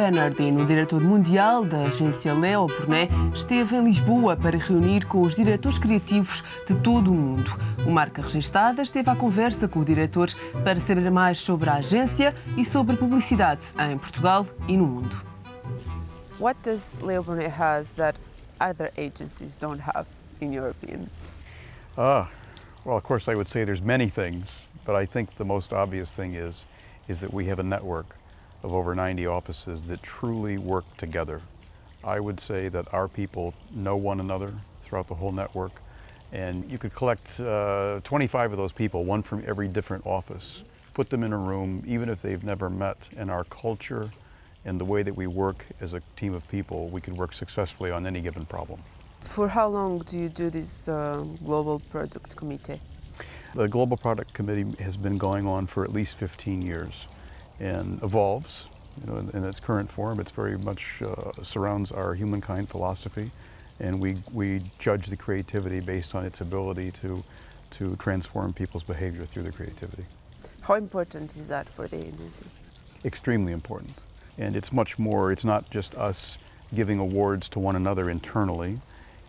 Bernardin, o diretor mundial da agência Leo Burnett, esteve em Lisboa para reunir com os diretores criativos de todo o mundo. O Marca Registada esteve à conversa com o diretor para saber mais sobre a agência e sobre publicidade em Portugal e no mundo. What does Leo Burnett has that other agencies don't have, in your opinion? Well, of course, I would say there's many things, but I think the most obvious thing is that we have a network of over 90 offices that truly work together. I would say that our people know one another throughout the whole network, and you could collect 25 of those people, one from every different office, put them in a room, even if they've never met, and our culture and the way that we work as a team of people, we could work successfully on any given problem. For how long do you do this Global Product Committee? The Global Product Committee has been going on for at least 15 years and evolves. In its current form, it's very much surrounds our humankind philosophy, and we judge the creativity based on its ability to transform people's behavior through the creativity. How important is that for the agency? Extremely important. And it's much more, it's not just us giving awards to one another internally.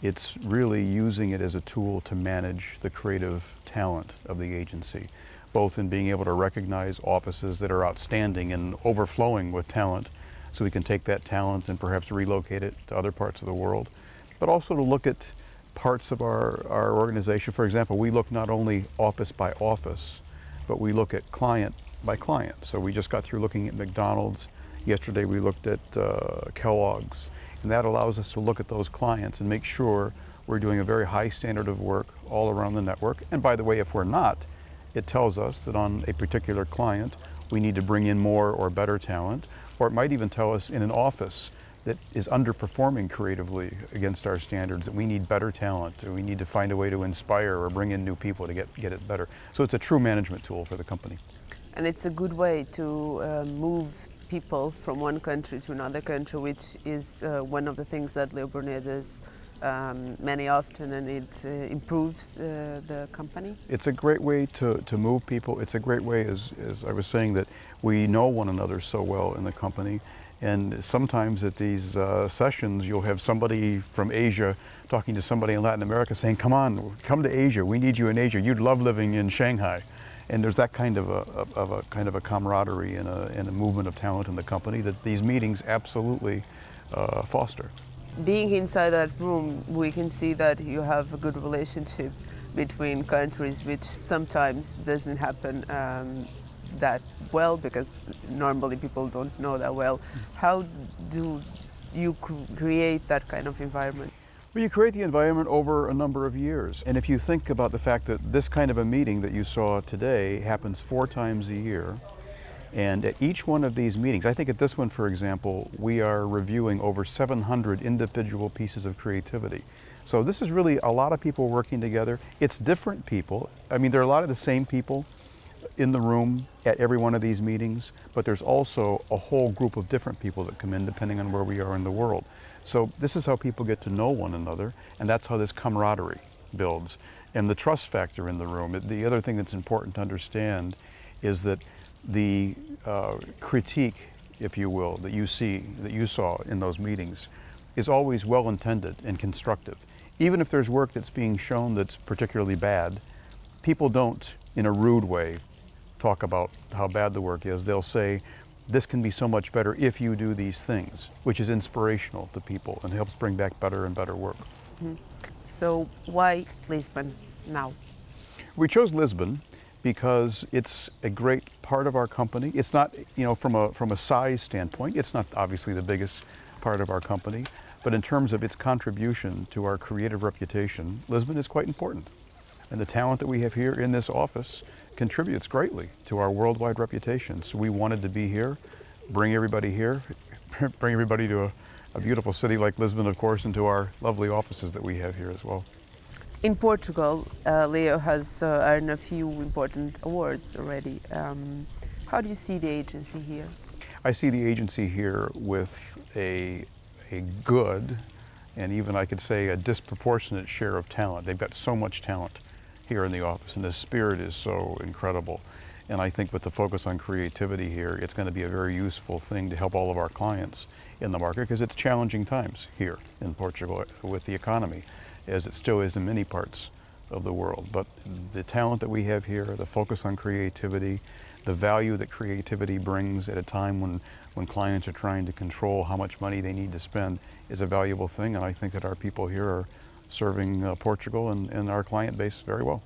It's really using it as a tool to manage the creative talent of the agency, both in being able to recognize offices that are outstanding and overflowing with talent, so we can take that talent and perhaps relocate it to other parts of the world, but also to look at parts of our organization. For example, we look not only office by office, but we look at client by client. So we just got through looking at McDonald's. Yesterday we looked at Kellogg's. And that allows us to look at those clients and make sure we're doing a very high standard of work all around the network. And by the way, if we're not, it tells us that on a particular client, we need to bring in more or better talent, or it might even tell us in an office that is underperforming creatively against our standards that we need better talent, or we need to find a way to inspire or bring in new people to get it better. So it's a true management tool for the company. And it's a good way to move people from one country to another country, which is one of the things that Leo Burnett does many often, and it improves the company. It's a great way to move people. It's a great way, as I was saying, that we know one another so well in the company. And sometimes at these sessions, you'll have somebody from Asia talking to somebody in Latin America saying, come on, come to Asia. We need you in Asia. You'd love living in Shanghai. And there's that kind of a camaraderie and a movement of talent in the company that these meetings absolutely foster. Being inside that room, we can see that you have a good relationship between countries, which sometimes doesn't happen that well, because normally people don't know that well. How do you create that kind of environment? Well, you create the environment over a number of years. And if you think about the fact that this kind of a meeting that you saw today happens 4 times a year, and at each one of these meetings, I think at this one, for example, we are reviewing over 700 individual pieces of creativity. So this is really a lot of people working together. It's different people. I mean, there are a lot of the same people in the room at every one of these meetings, but there's also a whole group of different people that come in depending on where we are in the world. So this is how people get to know one another, and that's how this camaraderie builds. And the trust factor in the room, the other thing that's important to understand is that the critique, if you will, that you saw in those meetings is always well-intended and constructive. Even if there's work that's being shown that's particularly bad, people don't, in a rude way, talk about how bad the work is. They'll say, this can be so much better if you do these things, which is inspirational to people and helps bring back better and better work. Mm-hmm. So why Lisbon now? We chose Lisbon because it's a great part of our company. It's not, from a size standpoint, it's not obviously the biggest part of our company, but in terms of its contribution to our creative reputation, Lisbon is quite important. And the talent that we have here in this office contributes greatly to our worldwide reputation. So we wanted to be here, bring everybody here, bring everybody to a beautiful city like Lisbon, of course, and to our lovely offices that we have here as well. In Portugal, Leo has earned a few important awards already. How do you see the agency here? I see the agency here with a good, and even I could say a disproportionate share of talent. They've got so much talent here in the office, and the spirit is so incredible. And I think with the focus on creativity here, it's going to be a very useful thing to help all of our clients in the market, because it's challenging times here in Portugal with the economy, as it still is in many parts of the world. But the talent that we have here, the focus on creativity, the value that creativity brings at a time when clients are trying to control how much money they need to spend, is a valuable thing. And I think that our people here are serving Portugal and our client base very well.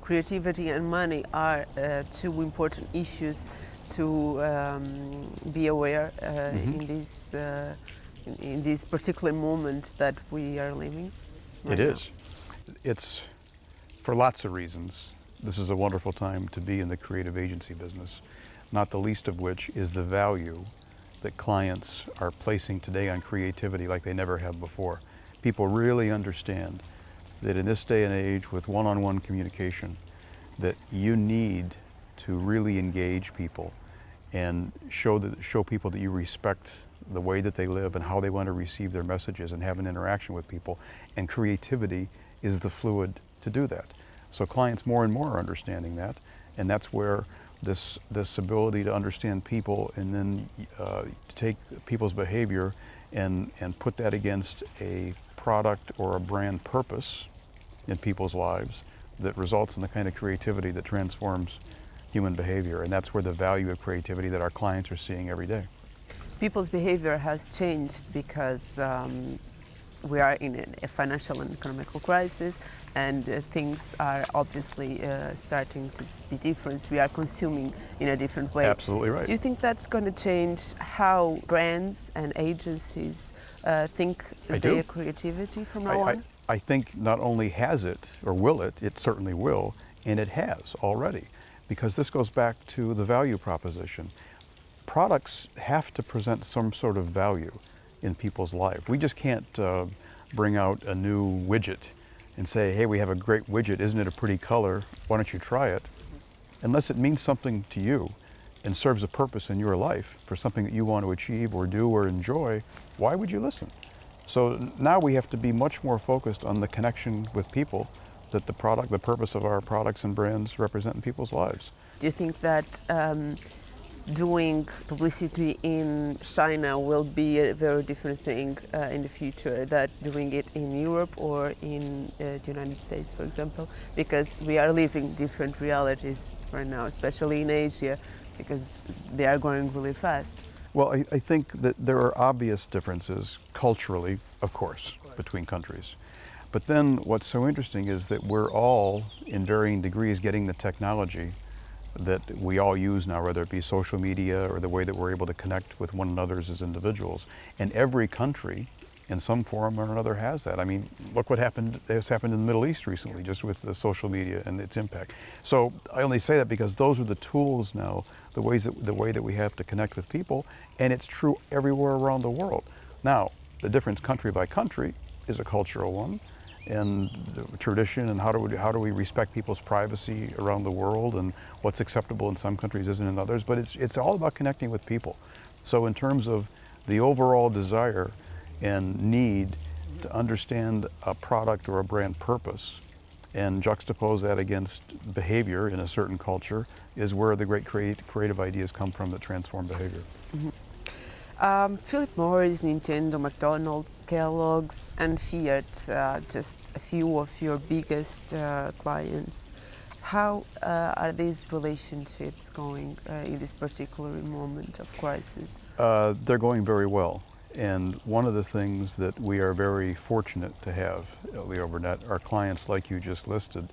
Creativity and money are two important issues to be aware in this particular moment that we are living right now. It's for lots of reasons. This is a wonderful time to be in the creative agency business, not the least of which is the value that clients are placing today on creativity like they never have before. People really understand that in this day and age with one-on-one communication, that you need to really engage people and show people that you respect the way that they live and how they want to receive their messages and have an interaction with people. And creativity is the fluid to do that. So clients more and more are understanding that, and that's where this ability to understand people and then take people's behavior and put that against a product or a brand purpose in people's lives that results in the kind of creativity that transforms human behavior. And that's where the value of creativity that our clients are seeing every day. People's behavior has changed because we are in a financial and economical crisis, and things are obviously starting to be different. We are consuming in a different way. Absolutely right. Do you think that's going to change how brands and agencies think their creativity from now on? I think not only has it, or will it, it certainly will, and it has already, because this goes back to the value proposition. Products have to present some sort of value in people's life. We just can't bring out a new widget and say, hey, we have a great widget, isn't it a pretty color, why don't you try it? Unless it means something to you and serves a purpose in your life for something that you want to achieve or do or enjoy, why would you listen? So now we have to be much more focused on the connection with people that the purpose of our products and brands represent in people's lives. Do you think that doing publicity in China will be a very different thing in the future than doing it in Europe or in the United States, for example? Because we are living different realities right now, especially in Asia, because they are growing really fast. Well, I think that there are obvious differences culturally, of course, between countries. But then what's so interesting is that we're all, in varying degrees, getting the technology that we all use now, whether it be social media or the way that we're able to connect with one another as individuals. And every country, in some form or another, has that. I mean, look what has happened in the Middle East recently, just with the social media and its impact. So I only say that because those are the tools now, the way that we have to connect with people, and it's true everywhere around the world. Now, the difference country by country is a cultural one, and the tradition, and how do we respect people's privacy around the world, and what's acceptable in some countries isn't in others. But it's all about connecting with people. So in terms of the overall desire and need to understand a product or a brand purpose and juxtapose that against behavior in a certain culture is where the great creative ideas come from that transform behavior. Mm-hmm. Philip Morris, Nintendo, McDonald's, Kellogg's and Fiat, just a few of your biggest clients. How are these relationships going in this particular moment of crisis? They're going very well. And one of the things that we are very fortunate to have, Leo Burnett, are clients like you just listed,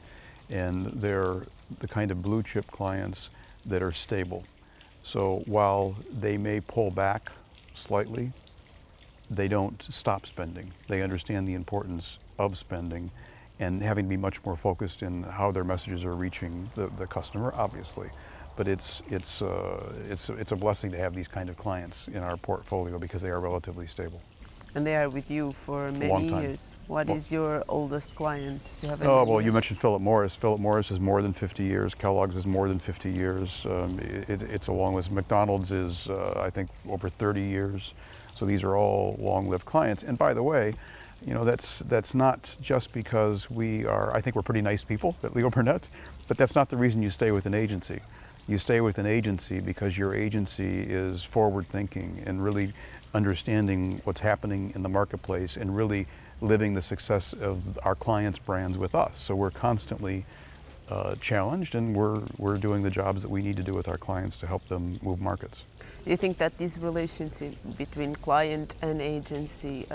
and they're the kind of blue chip clients that are stable. So while they may pull back slightly, they don't stop spending. They understand the importance of spending and having to be much more focused in how their messages are reaching the customer, obviously. But it's a blessing to have these kind of clients in our portfolio because they are relatively stable. And they are with you for many years. What is your oldest client? You mentioned Philip Morris. Philip Morris is more than 50 years. Kellogg's is more than 50 years. It's a long list. McDonald's is, I think, over 30 years. So these are all long-lived clients. And by the way, you know, that's not just because I think we're pretty nice people at Leo Burnett, but that's not the reason you stay with an agency. You stay with an agency because your agency is forward-thinking and really understanding what's happening in the marketplace and really living the success of our clients' brands with us. So we're constantly challenged, and we're doing the jobs that we need to do with our clients to help them move markets. Do you think that this relationship between client and agency,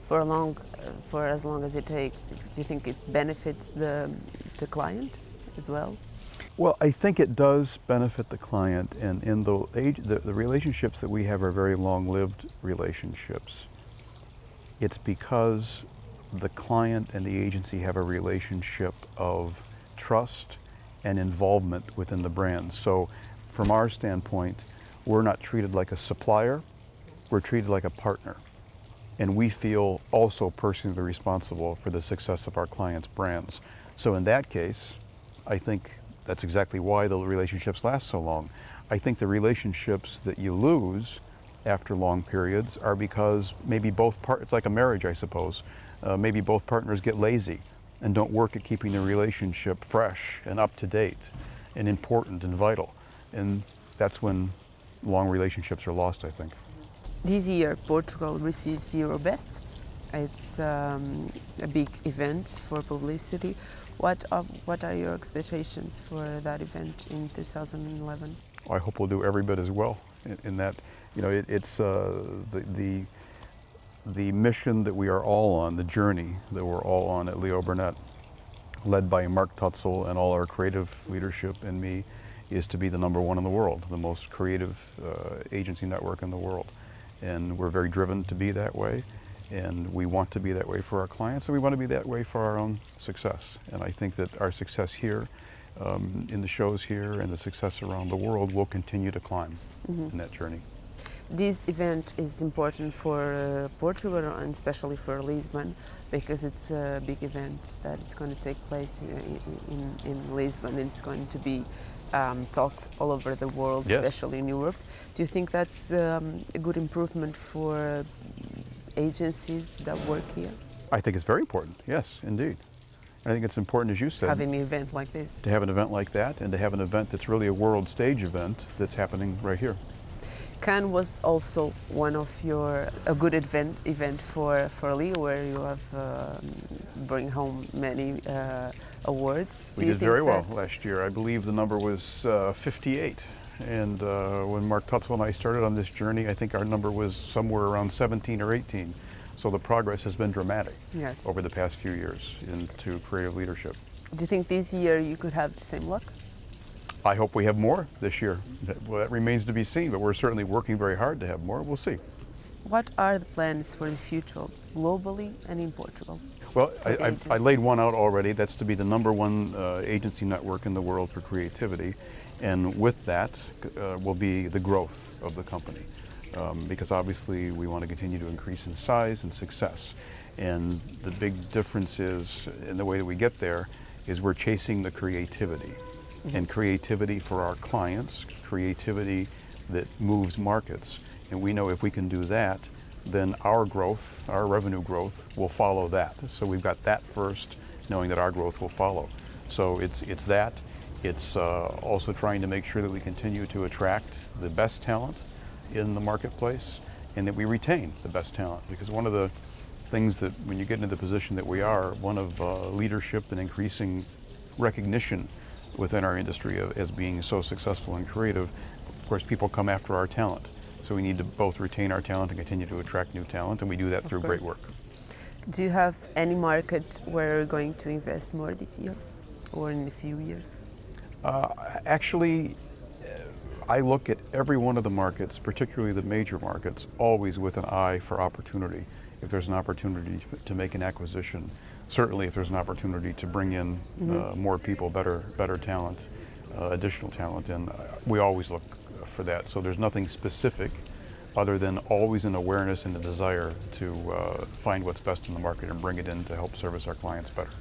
for as long as it takes, do you think it benefits the client as well? Well, I think it does benefit the client, and in the relationships that we have are very long-lived relationships. It's because the client and the agency have a relationship of trust and involvement within the brand. So from our standpoint, we're not treated like a supplier, we're treated like a partner. And we feel also personally responsible for the success of our clients' brands. So in that case, I think that's exactly why the relationships last so long. I think the relationships that you lose after long periods are because maybe it's like a marriage, I suppose. Maybe both partners get lazy and don't work at keeping the relationship fresh and up to date and important and vital. And that's when long relationships are lost, I think. This year, Portugal receives Eurobest. It's a big event for publicity. What are your expectations for that event in 2011? I hope we'll do every bit as well. In that, it's the mission that we are all on, the journey that we're all on at Leo Burnett, led by Mark Tutzel and all our creative leadership and me, is to be the #1 in the world, the most creative agency network in the world. And we're very driven to be that way, and we want to be that way for our clients, and we want to be that way for our own success. And I think that our success here, in the shows here, and the success around the world will continue to climb in that journey. This event is important for Portugal and especially for Lisbon, because it's a big event that is going to take place in Lisbon, and it's going to be talked all over the world, yes, especially in Europe. Do you think that's a good improvement for agencies that work here? I think it's very important, yes, indeed. I think it's important, as you said, having an event like this. To have an event like that, and to have an event that's really a world stage event that's happening right here. Cannes was also one of a good event for Leo, where you have bring home many awards. We did very well last year. I believe the number was 58. And when Mark Tutzel and I started on this journey, I think our number was somewhere around 17 or 18. So the progress has been dramatic, yes, over the past few years into creative leadership. Do you think this year you could have the same luck? I hope we have more this year. Well, that remains to be seen, but we're certainly working very hard to have more. We'll see. What are the plans for the future, globally and in Portugal? Well, I laid one out already. That's to be the #1 agency network in the world for creativity. And with that will be the growth of the company. Because obviously we want to continue to increase in size and success. And the big difference is, in the way that we get there, is we're chasing the creativity. And creativity for our clients, creativity that moves markets. And we know if we can do that, then our growth, our revenue growth, will follow that. So we've got that first, knowing that our growth will follow. So it's that. It's also trying to make sure that we continue to attract the best talent in the marketplace, and that we retain the best talent. Because one of the things that, when you get into the position that we are, one of leadership and increasing recognition within our industry as being so successful and creative, of course people come after our talent. So we need to both retain our talent and continue to attract new talent, and we do that through great work. Do you have any market where you're going to invest more this year or in a few years? Actually, I look at every one of the markets, particularly the major markets, always with an eye for opportunity. If there's an opportunity to make an acquisition, certainly if there's an opportunity to bring in more people, better talent, additional talent, and we always look for that. So there's nothing specific other than always an awareness and a desire to find what's best in the market and bring it in to help service our clients better.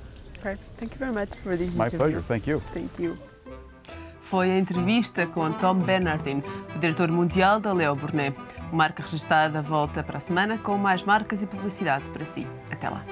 Great. Thank you very much for this interview. My pleasure. Thank you. Thank you. Foi a entrevista com Bernardin, o diretor mundial da Leo Burnett. O Marca Registada volta para a semana com mais marcas e publicidade para si. Até lá.